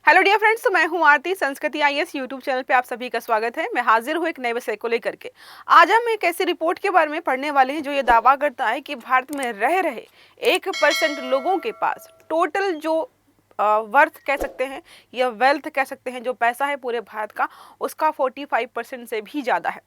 Hello dear friends, तो मैं हूं आरती। संस्कृति आईएएस यूट्यूब चैनल पे आप सभी का स्वागत है। मैं हाजिर हूं एक नए विषय को लेकर के। आज हम एक ऐसी रिपोर्ट के बारे में पढ़ने वाले हैं जो ये दावा करता है कि भारत में रह रहे 1% लोगों के पास टोटल जो वर्थ कह सकते हैं या वेल्थ कह सकते हैं, जो पैसा है पूरे भारत का, उसका 45% से भी ज़्यादा है।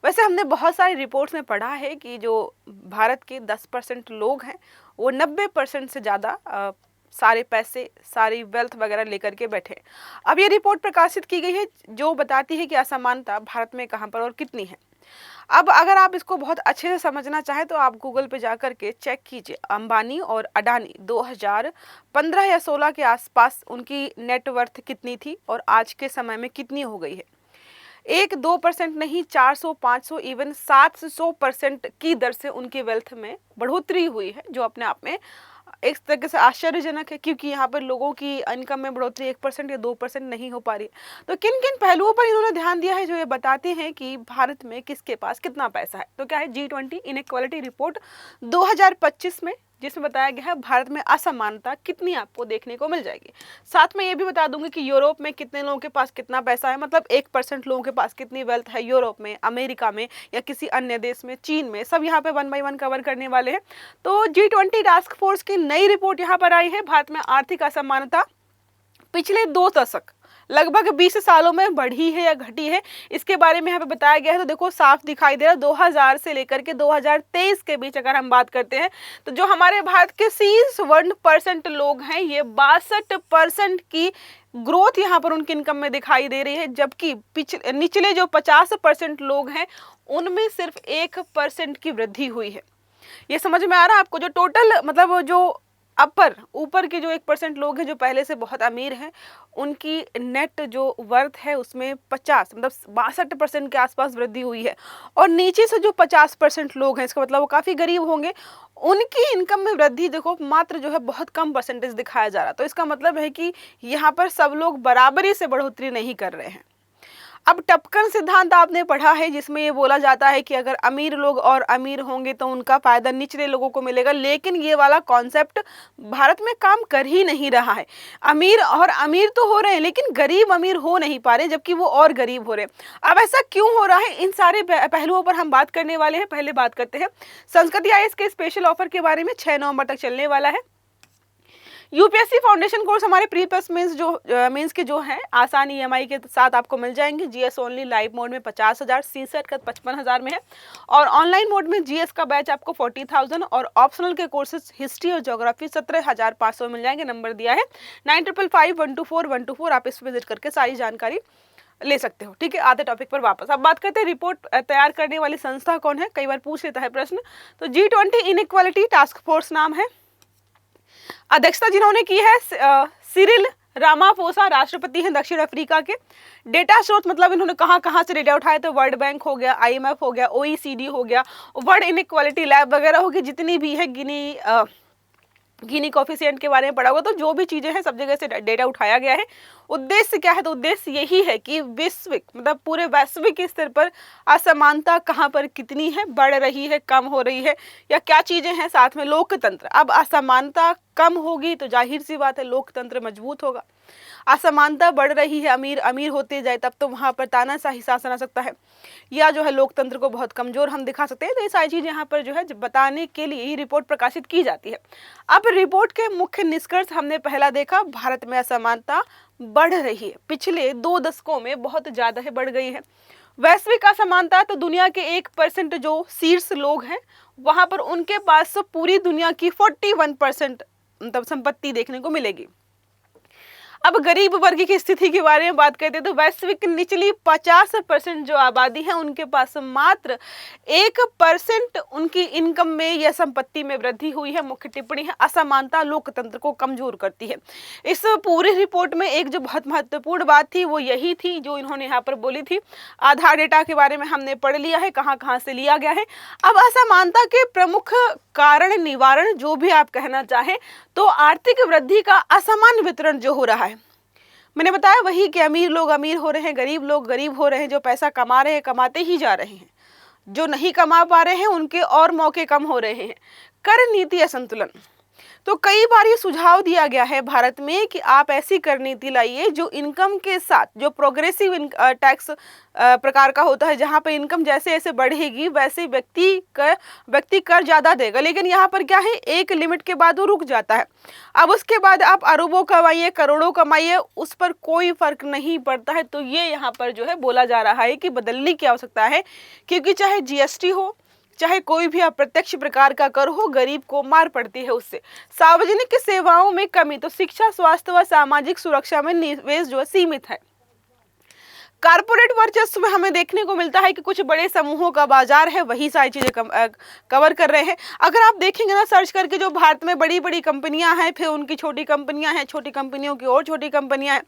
वैसे हमने बहुत सारी रिपोर्ट्स में पढ़ा है कि जो भारत के 10% लोग हैं वो 90% से ज़्यादा सारे पैसे, सारी वेल्थ वगैरह लेकर के बैठे। अब ये रिपोर्ट प्रकाशित की गई है जो बताती है कि असमानता भारत में कहाँ पर और कितनी है। अब अगर आप इसको बहुत अच्छे से समझना चाहें तो आप गूगल पे जाकर के चेक कीजिए, अंबानी और अडानी 2015 या 16 के आसपास उनकी नेटवर्थ कितनी थी और आज के समय में कितनी हो गई है। 1-2% नहीं, 400, 500, इवन 700% की दर से उनकी वेल्थ में बढ़ोतरी हुई है, जो अपने आप में एक तरीके से आश्चर्यजनक है, क्योंकि यहाँ पर लोगों की इनकम में बढ़ोतरी 1% या 2% नहीं हो पा रही है। तो किन किन पहलुओं पर इन्होंने ध्यान दिया है जो ये बताते हैं कि भारत में किसके पास कितना पैसा है। तो क्या है, G20 इनइक्वालिटी रिपोर्ट 2025 में, जिसमें बताया गया है भारत में असमानता कितनी आपको देखने को मिल जाएगी। साथ में ये भी बता दूंगी कि यूरोप में कितने लोगों के पास कितना पैसा है, मतलब 1% लोगों के पास कितनी वेल्थ है यूरोप में, अमेरिका में या किसी अन्य देश में, चीन में। सब यहाँ पे 1 बाय 1 कवर करने वाले हैं। तो G20 टास्क फोर्स की नई रिपोर्ट यहाँ पर आई है। भारत में आर्थिक असमानता पिछले 2 दशक लगभग 20 सालों में बढ़ी है या घटी है, इसके बारे में यहाँ पे बताया गया है। तो देखो, साफ दिखाई दे रहा है 2000 से लेकर के 2023 के बीच अगर हम बात करते हैं तो जो हमारे भारत के 61% लोग हैं, ये 62% की ग्रोथ यहाँ पर उनकी इनकम में दिखाई दे रही है, जबकि निचले जो 50% लोग हैं उनमें सिर्फ 1% की वृद्धि हुई है। ये समझ में आ रहा है आपको? जो टोटल मतलब जो ऊपर के जो 1% लोग हैं जो पहले से बहुत अमीर हैं, उनकी नेट जो वर्थ है उसमें 50 मतलब 62% के आसपास वृद्धि हुई है। और नीचे से जो 50% लोग हैं, इसका मतलब वो काफ़ी गरीब होंगे, उनकी इनकम में वृद्धि देखो मात्र जो है बहुत कम परसेंटेज दिखाया जा रहा। तो इसका मतलब है कि यहाँ पर सब लोग बराबरी से बढ़ोतरी नहीं कर रहे हैं। अब टपकन सिद्धांत आपने पढ़ा है, जिसमें ये बोला जाता है कि अगर अमीर लोग और अमीर होंगे तो उनका फायदा निचले लोगों को मिलेगा, लेकिन ये वाला कॉन्सेप्ट भारत में काम कर ही नहीं रहा है। अमीर और अमीर तो हो रहे हैं लेकिन गरीब अमीर हो नहीं पा रहे, जबकि वो और गरीब हो रहे हैं। अब ऐसा क्यों हो रहा है, इन सारे पहलुओं पर हम बात करने वाले हैं। पहले बात करते हैं संस्कृति आईएएस के स्पेशल ऑफर के बारे में। 6 नवंबर तक चलने वाला है। यूपीएससी फाउंडेशन कोर्स हमारे प्री प्लस मेंस के जो हैं आसान ईएमआई के साथ आपको मिल जाएंगे। जीएस ओनली लाइव मोड में 50,000, सीसेट का 55,000 में है, और ऑनलाइन मोड में जीएस का बैच आपको 40,000 और ऑप्शनल के कोर्सेज हिस्ट्री और ज्योग्राफी 17,500 मिल जाएंगे। नंबर दिया है 9555124124। आप इस पर विजिट करके सारी जानकारी ले सकते हो। ठीक है, आधे टॉपिक पर वापस अब बात करते हैं। रिपोर्ट तैयार करने वाली संस्था कौन है, कई बार पूछ लेता है प्रश्न। तो G20 इनइक्वालिटी टास्क फोर्स नाम है। अध्यक्षता जिन्होंने की है सिरिल रामाफोसा, राष्ट्रपति हैं दक्षिण अफ्रीका के। डेटा स्रोत मतलब इन्होंने कहाँ कहाँ से डेटा उठाए, तो वर्ल्ड बैंक हो गया, आईएमएफ हो गया, ओईसीडी हो गया, वर्ल्ड इनइक्वालिटी लैब वगैरह होगी, जितनी भी है गिनी कोफिशिएंट के बारे में पढ़ा होगा। तो जो भी चीजें हैं सब जगह से डेटा उठाया गया है। उद्देश्य क्या है, तो उद्देश्य यही है कि वैश्विक मतलब पूरे वैश्विक स्तर पर असमानता कहाँ पर कितनी है, बढ़ रही है, कम हो रही है, या क्या चीजें हैं। साथ में लोकतंत्र, अब असमानता कम होगी तो जाहिर सी बात है लोकतंत्र मजबूत होगा। असमानता बढ़ रही है, अमीर अमीर होते जाए, तब तो वहां पर तानाशाही शासन आ सकता है, या जो है लोकतंत्र को बहुत कमजोर हम दिखा सकते हैं। तो ये सारी चीजें यहाँ पर जो है बताने के लिए ही रिपोर्ट प्रकाशित की जाती है। अब रिपोर्ट के मुख्य निष्कर्ष हमने पहला देखा, भारत में असमानता बढ़ रही है, पिछले 2 दशकों में बहुत ज्यादा है, बढ़ गई है। वैश्विक असमानता, तो दुनिया के 1% जो शीर्ष लोग हैं वहां पर उनके पास पूरी दुनिया की 41% मतलब संपत्ति देखने को मिलेगी। अब गरीब वर्ग की स्थिति के बारे में बात करते हैं तो वैश्विक निचली 50% जो आबादी है उनके पास मात्र 1% उनकी इनकम में या संपत्ति में वृद्धि हुई है। मुख्य टिप्पणी है, असमानता लोकतंत्र को कमजोर करती है। इस पूरी रिपोर्ट में एक जो बहुत महत्वपूर्ण बात थी वो यही थी जो इन्होंने यहाँ पर बोली थी। आधार डेटा के बारे में हमने पढ़ लिया है, कहाँ कहाँ से लिया गया है। अब असमानता के प्रमुख कारण, निवारण, जो भी आप कहना चाहें, तो आर्थिक वृद्धि का असमान वितरण जो हो रहा है, मैंने बताया वही कि अमीर लोग अमीर हो रहे हैं, गरीब लोग गरीब हो रहे हैं। जो पैसा कमा रहे हैं कमाते ही जा रहे हैं, जो नहीं कमा पा रहे हैं उनके और मौके कम हो रहे हैं। कर नीति असंतुलन, तो कई बार ये सुझाव दिया गया है भारत में कि आप ऐसी कर नीति लाइए जो इनकम के साथ, जो प्रोग्रेसिव टैक्स प्रकार का होता है, जहाँ पे इनकम जैसे जैसे बढ़ेगी वैसे व्यक्ति कर ज़्यादा देगा। लेकिन यहाँ पर क्या है, एक लिमिट के बाद वो रुक जाता है। अब उसके बाद आप अरबों कमाइए, करोड़ों कमाइए, उस पर कोई फर्क नहीं पड़ता है। तो ये यहाँ पर जो है बोला जा रहा है कि बदलने की आवश्यकता है, क्योंकि चाहे जीएसटी हो, चाहे कोई भी अप्रत्यक्ष प्रकार का कर हो, गरीब को मार पड़ती है उससे। सार्वजनिक सेवाओं में कमी, तो शिक्षा, स्वास्थ्य व सामाजिक सुरक्षा में निवेश जो है सीमित है। कारपोरेट वर्चस्व में हमें देखने को मिलता है कि कुछ बड़े समूहों का बाजार है, वही सारी चीजें कवर कर रहे हैं। अगर आप देखेंगे ना सर्च करके, जो भारत में बड़ी बड़ी कंपनियां हैं, फिर उनकी छोटी कंपनियां हैं, छोटी कंपनियों की और छोटी कंपनियां हैं।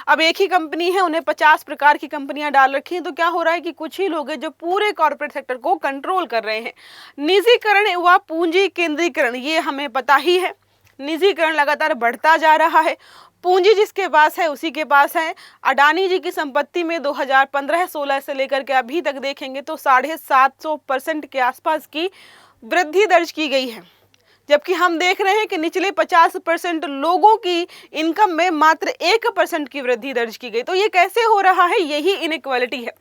अब एक ही कंपनी है, उन्हें 50 प्रकार की कंपनियां डाल रखी हैं। तो क्या हो रहा है कि कुछ ही लोग हैं जो पूरे कॉर्पोरेट सेक्टर को कंट्रोल कर रहे हैं। निजीकरण व पूंजी केंद्रीकरण, ये हमें पता ही है। निजीकरण लगातार बढ़ता जा रहा है, पूंजी जिसके पास है उसी के पास है। अडानी जी की संपत्ति में 2015-16 से लेकर के अभी तक देखेंगे तो 750% के आसपास की वृद्धि दर्ज की गई है, जबकि हम देख रहे हैं कि निचले 50% लोगों की इनकम में मात्र 1% की वृद्धि दर्ज की गई। तो ये कैसे हो रहा है, यही इनइक्वालिटी है।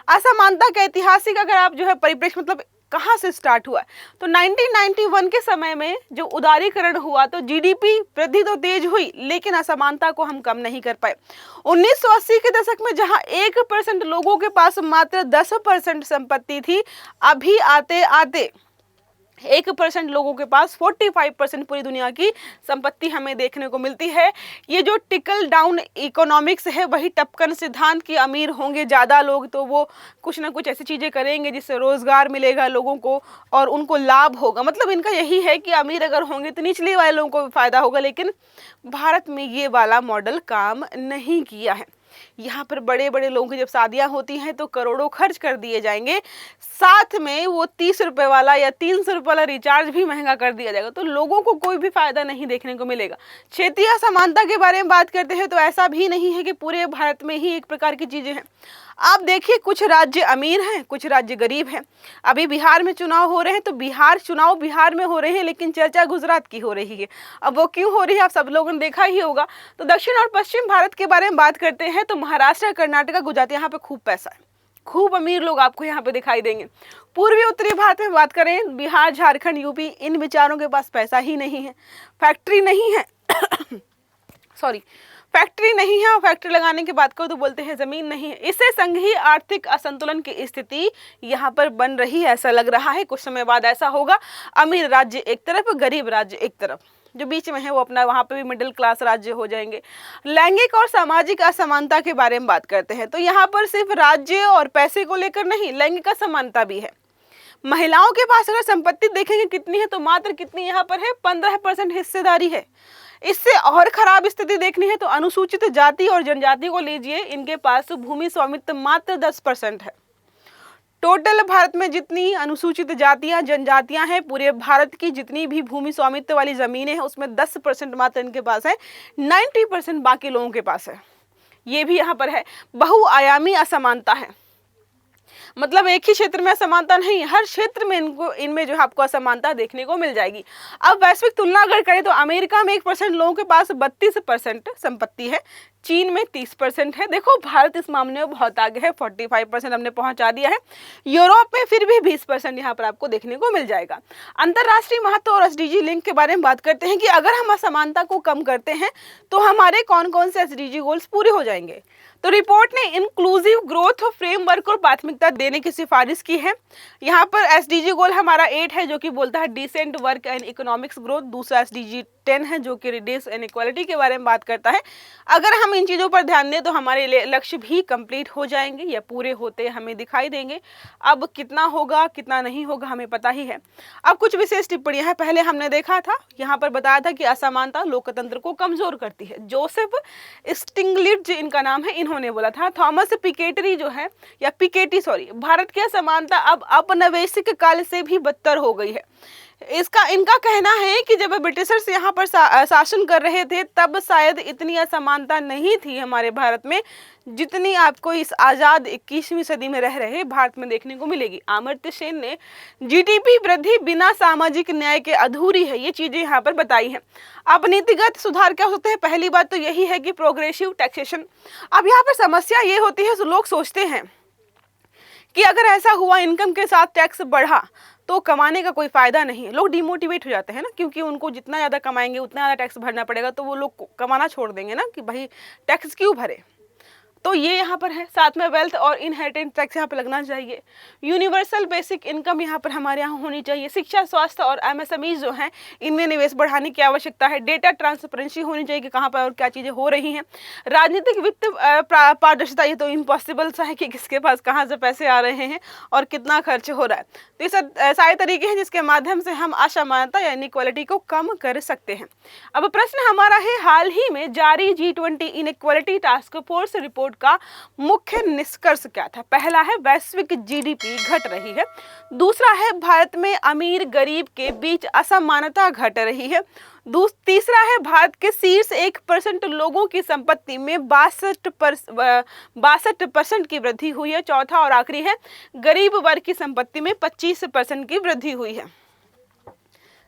असमानता का ऐतिहासिक अगर आप जो है परिप्रेक्ष्य, मतलब कहाँ से स्टार्ट हुआ, तो 1991 के समय में जो उदारीकरण हुआ तो जीडीपी वृद्धि तो तेज हुई, लेकिन असमानता को हम कम नहीं कर पाए। 1980 के दशक में जहां 1% लोगों के पास मात्र 10% संपत्ति थी, अभी आते आते 1% लोगों के पास 45% पूरी दुनिया की संपत्ति हमें देखने को मिलती है। ये जो टिकल डाउन इकोनॉमिक्स है, वही टपकन सिद्धांत की, अमीर होंगे ज़्यादा लोग तो वो कुछ ना कुछ ऐसी चीज़ें करेंगे जिससे रोज़गार मिलेगा लोगों को और उनको लाभ होगा। मतलब इनका यही है कि अमीर अगर होंगे तो निचले वाले लोगों को भी फायदा होगा। लेकिन भारत में ये वाला मॉडल काम नहीं किया है। यहाँ पर बड़े बड़े लोगों की जब शादियां होती हैं तो करोड़ों खर्च कर दिए जाएंगे, साथ में वो 30 रुपए वाला या 300 रुपए वाला रिचार्ज भी महंगा कर दिया जाएगा, तो लोगों को कोई भी फायदा नहीं देखने को मिलेगा। क्षेत्रीय असमानता के बारे में बात करते हैं तो ऐसा भी नहीं है कि पूरे भारत में ही एक प्रकार की चीजें हैं। आप देखिए, कुछ राज्य अमीर हैं, कुछ राज्य गरीब हैं। अभी बिहार में चुनाव हो रहे हैं तो चुनाव बिहार में हो रहे हैं, लेकिन चर्चा गुजरात की हो रही है। अब वो क्यों हो रही है, आप सब लोगों ने देखा ही होगा। तो दक्षिण और पश्चिम भारत के बारे में बात करते हैं तो महाराष्ट्र, कर्नाटक, गुजरात, यहाँ पे खूब पैसा है, खूब अमीर लोग आपको यहाँ पे दिखाई देंगे। पूर्वी उत्तरी भारत में बात करें, बिहार, झारखंड, यूपी, इन विचारों के पास पैसा ही नहीं है, फैक्ट्री नहीं है फैक्ट्री नहीं है, और फैक्ट्री लगाने की बात करो तो बोलते हैं जमीन नहीं है। इससे संघीय आर्थिक असंतुलन की स्थिति यहाँ पर बन रही है। ऐसा लग रहा है कुछ समय बाद ऐसा होगा, अमीर राज्य एक तरफ, गरीब राज्य एक तरफ, जो बीच में है वो अपना वहाँ पे भी मिडिल क्लास राज्य हो जाएंगे। लैंगिक और सामाजिक असमानता के बारे में बात करते हैं तो यहाँ पर सिर्फ राज्य और पैसे को लेकर नहीं, लैंगिक असमानता भी है। महिलाओं के पास अगर संपत्ति देखेंगे कितनी है तो मात्र कितनी यहाँ पर है, 15% हिस्सेदारी है। इससे और खराब स्थिति देखनी है तो अनुसूचित जाति और जनजाति को लीजिए, इनके पास भूमि स्वामित्व मात्र 10% है। टोटल भारत में जितनी अनुसूचित जातियां, जनजातियां हैं, पूरे भारत की जितनी भी भूमि स्वामित्व वाली जमीनें हैं उसमें 10% मात्र इनके पास है, 90% बाकी लोगों के पास है। ये भी यहाँ पर है। बहुआयामी असमानता है, मतलब एक ही क्षेत्र में असमानता नहीं, हर क्षेत्र में इनमें जो है आपको असमानता देखने को मिल जाएगी। अब वैश्विक तुलना अगर करें तो अमेरिका में 1% लोगों के पास 32% संपत्ति है, चीन में 30% है। देखो भारत इस मामले में बहुत आगे है, 45% हमने पहुंचा दिया है। यूरोप में फिर भी 20% यहाँ पर आपको देखने को मिल जाएगा। अंतरराष्ट्रीय महत्व और एसडीजी लिंक के बारे में बात करते हैं कि अगर हम असमानता को कम करते हैं तो हमारे कौन कौन से एसडीजी गोल्स पूरे हो जाएंगे। तो रिपोर्ट ने इंक्लूसिव ग्रोथ फ्रेमवर्क को प्राथमिकता देने की सिफारिश की है। यहाँ पर एसडीजी गोल हमारा 8 है जो कि बोलता है decent work and economics growth. दूसरा एसडीजी 10 है जो कि रिड्यूस इनइक्वालिटी के बारे में बात करता है। अगर हम इन चीज़ों पर ध्यान दें तो हमारे लक्ष्य भी कंप्लीट हो जाएंगे या पूरे होते हमें दिखाई देंगे। अब कितना होगा कितना नहीं होगा हमें पता ही है। अब कुछ विशेष टिप्पणियां हैं। पहले हमने देखा था, यहाँ पर बताया था कि असमानता लोकतंत्र को कमजोर करती है। जोसेफ स्टिग्लिट्ज इनका नाम है, इन्होंने बोला था। थॉमस पिकेटरी जो है या पिकेटी भारत की असमानता अब औपनिवेशिक काल से भी बदतर हो गई है। इनका कहना है कि जब ब्रिटिशर्स यहाँ पर शासन कर रहे थे तब शायद इतनी असमानता नहीं थी हमारे भारत में जितनी आपको इस आज़ाद 21वीं सदी में रह रहे भारत में देखने को मिलेगी। अमर्त्य सेन ने जीडीपी वृद्धि बिना सामाजिक न्याय के अधूरी है, ये चीजें यहाँ पर बताई हैं। अब नीतिगत सुधार क्या होते हैं? पहली बात तो यही है कि प्रोग्रेसिव टैक्सेशन। अब यहाँ पर समस्या ये होती है, लोग सोचते हैं कि अगर ऐसा हुआ इनकम के साथ टैक्स बढ़ा तो कमाने का कोई फायदा नहीं है। लोग डिमोटिवेट हो जाते हैं ना, क्योंकि उनको जितना ज़्यादा कमाएंगे उतना ज़्यादा टैक्स भरना पड़ेगा, तो वो लोग कमाना छोड़ देंगे ना कि भाई टैक्स क्यों भरे। तो ये यहाँ पर है। साथ में वेल्थ और इनहेरिटेंस टैक्स यहाँ पर लगना चाहिए। यूनिवर्सल बेसिक इनकम यहाँ पर हमारे यहाँ होनी चाहिए। शिक्षा, स्वास्थ्य और एमएसएमई जो हैं इनमें निवेश बढ़ाने की आवश्यकता है। डेटा ट्रांसपेरेंसी होनी चाहिए कि कहाँ पर और क्या चीज़ें हो रही हैं। राजनीतिक वित्त पारदर्शिता, ये तो इम्पॉसिबल सा है कि किसके पास कहाँ से पैसे आ रहे हैं और कितना खर्च हो रहा है। तो ये सब सारे तरीके हैं जिसके माध्यम से हम असमानता या इनइक्वालिटी को कम कर सकते हैं। अब प्रश्न हमारा है, हाल ही में जारी G20 inequality task force report का मुख्य निष्कर्ष क्या था? पहला है वैश्विक जीडीपी घट रही है। दूसरा है भारत में अमीर गरीब के बीच असमानता घट रही है। तीसरा है भारत के शीर्ष 1% लोगों की संपत्ति में 62% की वृद्धि हुई है। चौथा और आखिरी है गरीब वर्ग की संपत्ति में 25% की वृद्धि हुई है।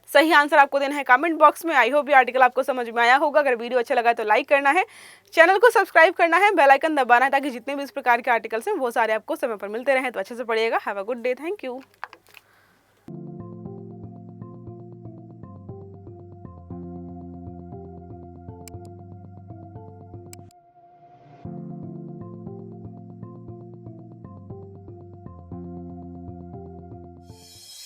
सही आंसर आपको देना है कमेंट बॉक्स में। आई होप ये आर्टिकल आपको समझ में आया होगा। अगर वीडियो अच्छा लगा तो लाइक करना है, चैनल को सब्सक्राइब करना है, बेल आइकन दबाना है ताकि जितने भी इस प्रकार के आर्टिकल्स हैं वो सारे आपको समय पर मिलते रहें। तो अच्छे से पढ़िएगा। Have a good day. Thank you.